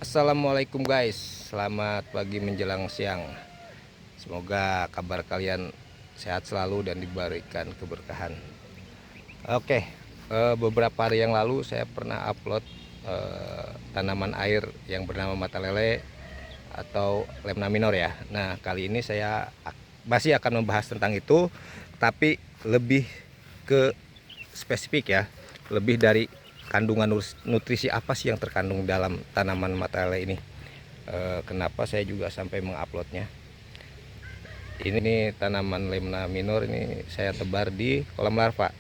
Assalamualaikum guys, selamat pagi menjelang siang. Semoga kabar kalian sehat selalu dan diberikan keberkahan. Oke, beberapa hari yang lalu saya pernah upload tanaman air yang bernama mata lele atau lemna minor ya. Nah, kali ini saya masih akan membahas tentang itu, tapi lebih ke spesifik ya, lebih dari kandungan nutrisi apa sih yang terkandung dalam tanaman mata lele ini. Kenapa saya juga sampai menguploadnya. Ini tanaman lemna minor, ini saya tebar di kolam larva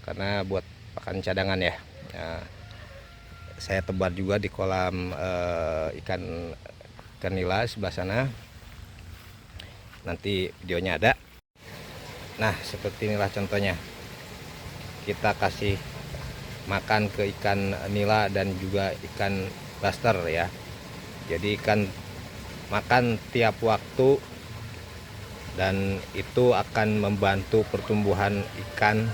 karena buat pakan cadangan ya. Nah, saya tebar juga di kolam ikan nila sebelah sana, nanti videonya ada. Nah, seperti inilah contohnya. Kita kasih makan ke ikan nila dan juga ikan blaster ya. Jadi ikan makan tiap waktu, dan itu akan membantu pertumbuhan ikan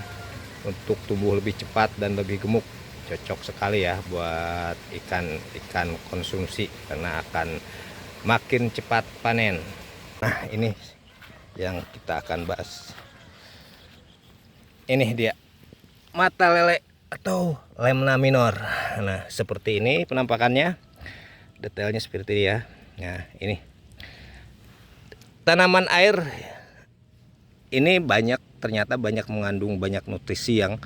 untuk tumbuh lebih cepat dan lebih gemuk. Cocok sekali ya buat ikan konsumsi karena akan makin cepat panen. Nah, ini yang kita akan bahas. Ini dia mata lele atau lemna minor. Nah, seperti ini penampakannya, detailnya seperti ini ya. Nah, ini tanaman air ini ternyata banyak mengandung banyak nutrisi yang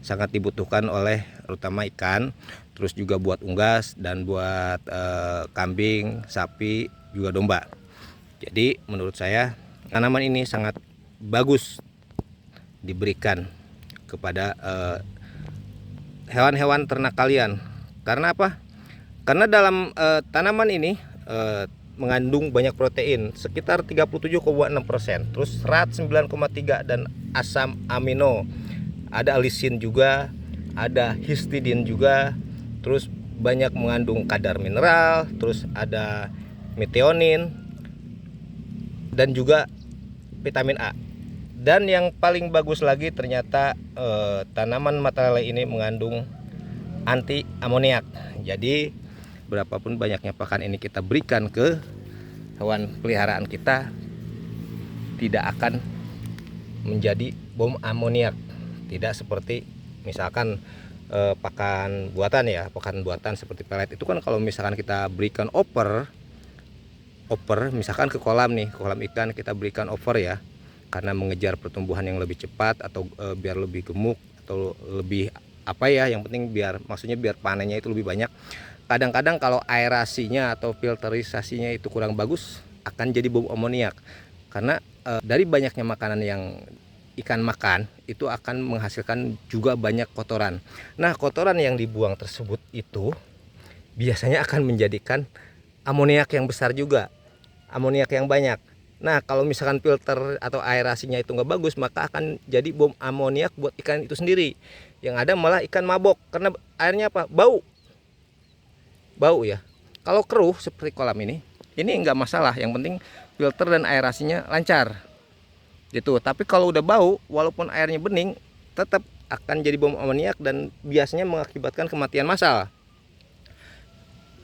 sangat dibutuhkan oleh terutama ikan, terus juga buat unggas dan buat kambing, sapi, juga domba. Jadi menurut saya tanaman ini sangat bagus diberikan kepada hewan-hewan ternak kalian. Karena apa? Karena dalam tanaman ini mengandung banyak protein sekitar 37,6%, terus serat 9,3, dan asam amino, ada alisin juga, ada histidin juga, terus banyak mengandung kadar mineral, terus ada metionin dan juga vitamin A. Dan yang paling bagus lagi ternyata tanaman mata lele ini mengandung anti amoniak. Jadi berapapun banyaknya pakan ini kita berikan ke hewan peliharaan kita, tidak akan menjadi bom amoniak. Tidak seperti misalkan pakan buatan ya, pakan buatan seperti pelet itu kan kalau misalkan kita berikan over misalkan ke kolam nih, kolam ikan kita berikan over ya, karena mengejar pertumbuhan yang lebih cepat atau biar lebih gemuk atau lebih apa ya, yang penting maksudnya biar panennya itu lebih banyak. Kadang-kadang kalau aerasinya atau filterisasinya itu kurang bagus, akan jadi bau amoniak. Karena dari banyaknya makanan yang ikan makan, itu akan menghasilkan juga banyak kotoran. Nah, kotoran yang dibuang tersebut itu biasanya akan menjadikan amoniak yang besar juga, amoniak yang banyak. Nah, kalau misalkan filter atau aerasinya itu nggak bagus, maka akan jadi bom amoniak buat ikan itu sendiri. Yang ada malah ikan mabok karena airnya apa? Bau ya. Kalau keruh seperti kolam ini nggak masalah, yang penting filter dan aerasinya lancar gitu. Tapi kalau udah bau, walaupun airnya bening, tetap akan jadi bom amoniak dan biasanya mengakibatkan kematian massal.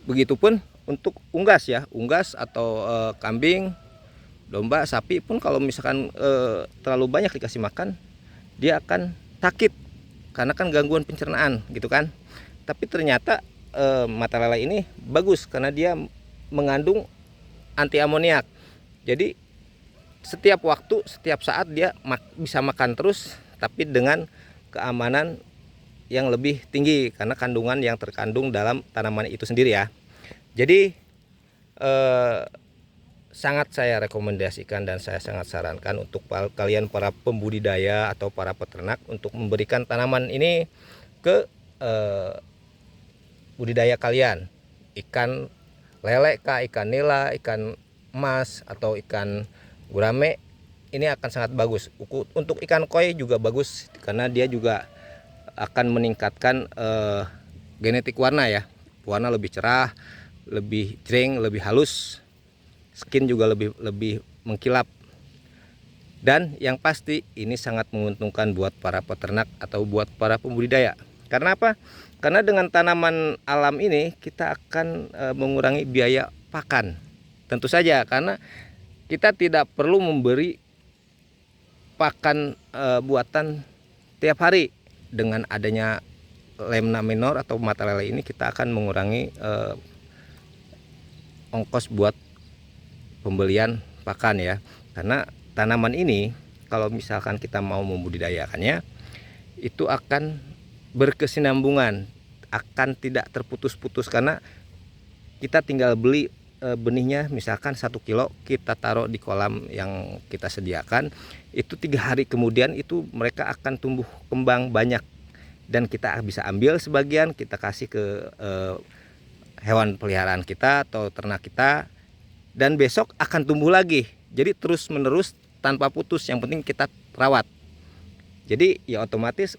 Begitupun untuk unggas ya, unggas atau kambing, domba, sapi pun kalau misalkan terlalu banyak dikasih makan, dia akan sakit karena kan gangguan pencernaan gitu kan. Tapi ternyata mata lele ini bagus karena dia mengandung anti amoniak. Jadi setiap waktu, setiap saat dia bisa makan terus, tapi dengan keamanan yang lebih tinggi karena kandungan yang terkandung dalam tanaman itu sendiri ya. Jadi sangat saya rekomendasikan dan saya sangat sarankan untuk kalian para pembudidaya atau para peternak untuk memberikan tanaman ini ke budidaya kalian. Ikan lele kah, ikan nila, ikan emas, atau ikan gurame, ini akan sangat bagus. Untuk ikan koi juga bagus karena dia juga akan meningkatkan genetik warna ya. Warna lebih cerah, lebih jreng, lebih halus. Skin juga lebih mengkilap. Dan yang pasti ini sangat menguntungkan buat para peternak atau buat para pembudidaya. Karena apa? Karena dengan tanaman alam ini kita akan mengurangi biaya pakan. Tentu saja karena kita tidak perlu memberi pakan buatan tiap hari. Dengan adanya Lemna Minor atau mata lele ini kita akan mengurangi ongkos buat pembelian pakan ya. Karena tanaman ini kalau misalkan kita mau membudidayakannya itu akan berkesinambungan, akan tidak terputus-putus karena kita tinggal beli benihnya misalkan 1 kilo kita taruh di kolam yang kita sediakan, itu 3 hari kemudian itu mereka akan tumbuh kembang banyak dan kita bisa ambil sebagian kita kasih ke hewan peliharaan kita atau ternak kita dan besok akan tumbuh lagi. Jadi terus menerus tanpa putus, yang penting kita rawat. Jadi ya otomatis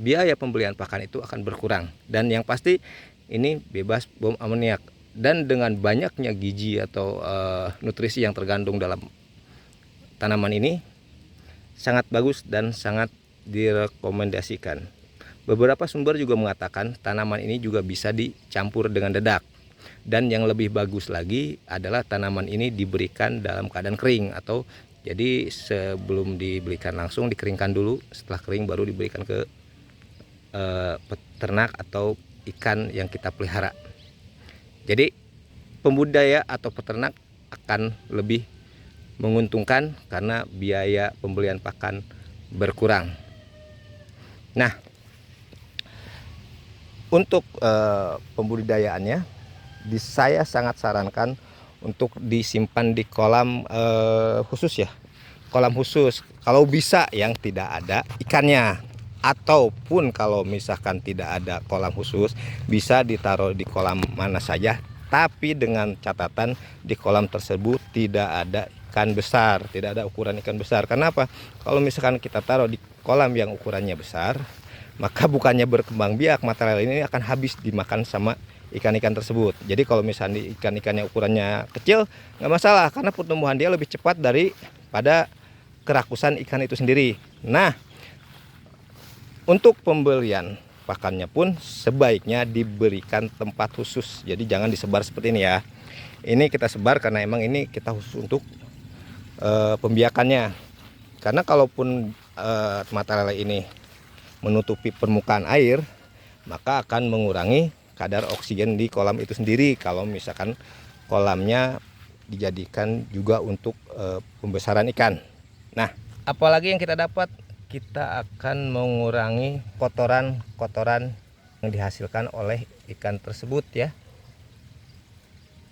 biaya pembelian pakan itu akan berkurang dan yang pasti ini bebas bom amoniak dan dengan banyaknya gizi atau nutrisi yang terkandung dalam tanaman ini sangat bagus dan sangat direkomendasikan. Beberapa sumber juga mengatakan tanaman ini juga bisa dicampur dengan dedak dan yang lebih bagus lagi adalah tanaman ini diberikan dalam keadaan kering atau jadi sebelum diberikan langsung dikeringkan dulu, setelah kering baru diberikan ke peternak atau ikan yang kita pelihara. Jadi pembudidaya atau peternak akan lebih menguntungkan karena biaya pembelian pakan berkurang. Nah, untuk pembudidayaannya saya sangat sarankan untuk disimpan di kolam khusus ya, kolam khusus kalau bisa yang tidak ada ikannya, ataupun kalau misalkan tidak ada kolam khusus bisa ditaruh di kolam mana saja tapi dengan catatan di kolam tersebut tidak ada ikan besar, tidak ada ukuran ikan besar. Kenapa? Kalau misalkan kita taruh di kolam yang ukurannya besar, maka bukannya berkembang biak, mata lele ini akan habis dimakan sama ikan-ikan tersebut. Jadi kalau misalnya ikan-ikannya ukurannya kecil nggak masalah karena pertumbuhan dia lebih cepat daripada kerakusan ikan itu sendiri. Nah, untuk pembelian pakannya pun sebaiknya diberikan tempat khusus. Jadi jangan disebar seperti ini ya. Ini kita sebar karena emang ini kita khusus untuk pembiakannya. Karena kalaupun mata lele ini menutupi permukaan air, maka akan mengurangi kadar oksigen di kolam itu sendiri kalau misalkan kolamnya dijadikan juga untuk pembesaran ikan. Nah, apalagi yang kita dapat, kita akan mengurangi kotoran-kotoran yang dihasilkan oleh ikan tersebut ya.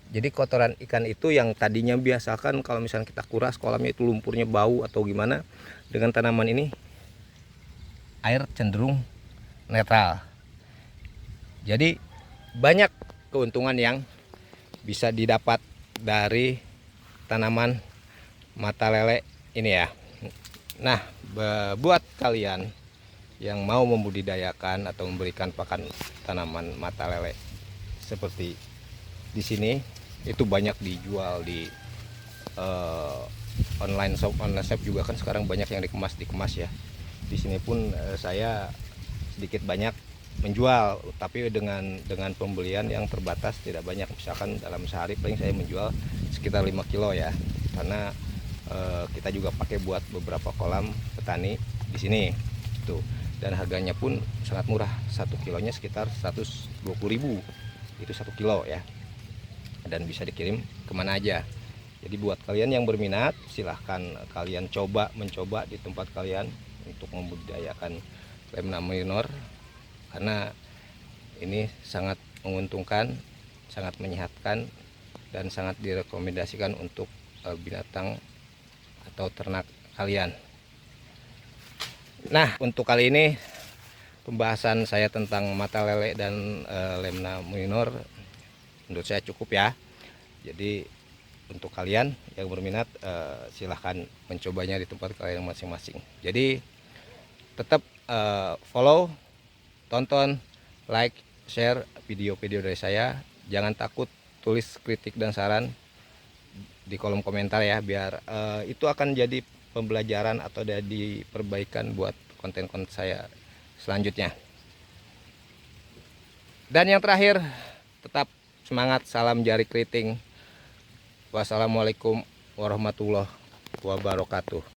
Jadi kotoran ikan itu yang tadinya biasakan kalau misalnya kita kuras kolamnya itu lumpurnya bau atau gimana, dengan tanaman ini air cenderung netral. Jadi banyak keuntungan yang bisa didapat dari tanaman mata lele ini ya. Nah, buat kalian yang mau membudidayakan atau memberikan pakan tanaman mata lele seperti di sini, itu banyak dijual di online shop juga kan sekarang banyak yang dikemas ya. Di sini pun saya sedikit banyak menjual, tapi dengan pembelian yang terbatas, tidak banyak. Misalkan dalam sehari paling saya menjual sekitar 5 kilo ya, karena kita juga pakai buat beberapa kolam petani di sini tuh, dan harganya pun sangat murah. 1 kilonya sekitar 120.000 itu 1 kilo ya, dan bisa dikirim kemana aja. Jadi buat kalian yang berminat, silahkan kalian mencoba di tempat kalian untuk membudidayakan Lemna Minor, karena ini sangat menguntungkan, sangat menyehatkan, dan sangat direkomendasikan untuk binatang atau ternak kalian. Nah, untuk kali ini pembahasan saya tentang mata lele dan Lemna Minor menurut saya cukup ya. Jadi untuk kalian yang berminat silahkan mencobanya di tempat kalian masing-masing. Jadi tetap follow, tonton, like, share video-video dari saya. Jangan takut tulis kritik dan saran di kolom komentar ya, biar itu akan jadi pembelajaran atau jadi perbaikan buat konten-konten saya selanjutnya. Dan yang terakhir, tetap semangat, salam jari keriting. Wassalamualaikum warahmatullahi wabarakatuh.